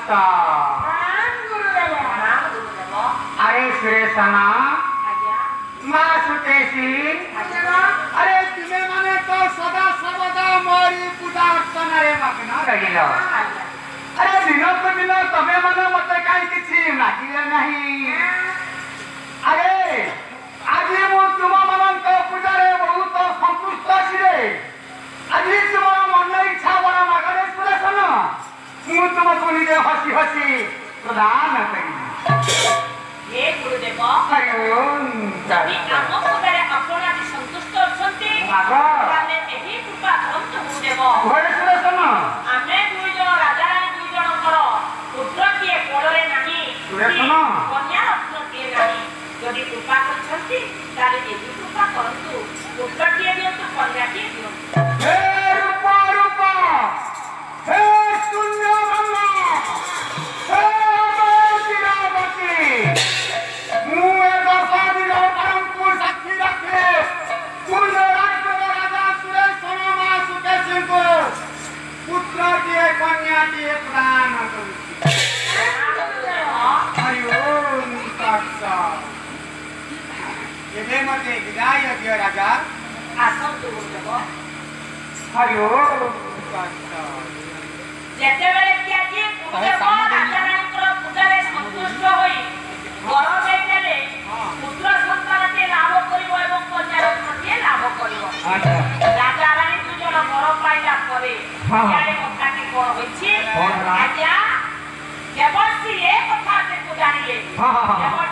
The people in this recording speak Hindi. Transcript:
अच्छा अरे सुरेशना माँ सुकेशी अरे तुम्हें माने तो सदा सर्वदा मोरी पूजा अर्चना रे मग्न रहिल अरे दिनक दिन तमे माने मते काई किछि मागिले नहीं अरे आज मु तुम मानक पूजा रे बहुत संतुष्ट अछि रे आज तुम मन इच्छा बड़ा मागरे सुरेशना मु तुमको निजे हसी हसी प्रदान करी हे गुरुदेव हरि ओम जदि आम पूजारे आपण आज संतुष्ट अछंती ताले एही कृपा करंतु गुरुदेव घरे सुरेशना आमे दुई जण राजा रानी दुई जण कर पुत्र किए कोडरे नाही सुरेशना कन्या रत्न किए नाही जदि कृपा करछंती ताले एही कृपा करंतु पुत्र किए दियंतु कन्या किए दियंतु हे रूपा रूपा हे शून्य ब्रह्म हे अमरतिरावती मुए दशादिर परमपुर साक्षी रखे पूर्ण राज्य राजा सुरेशना मां सुकेशी को पुत्र किए कन्या किए प्रदान करुछि हरि ओम तत्सत् एबे मते विदाय दियो राजा आसंतु गुरुदेव हरि ओम तत्सत् जेतेबेले कि आज गुरुदेव राजा रानीकर पूजारे संतुष्ट होई वर देले पुत्र संतानते लाभ करिवो एवं कन्या रत्नते लाभ करिवो अच्छा राजा रानी दुई जण वर पाइला परे हाँ। यारे कथाटी कोन होइछि कोन होला? आज्ञा केवल सी ए कथाटे को जानिले हाँ, हाँ, हाँ। केवल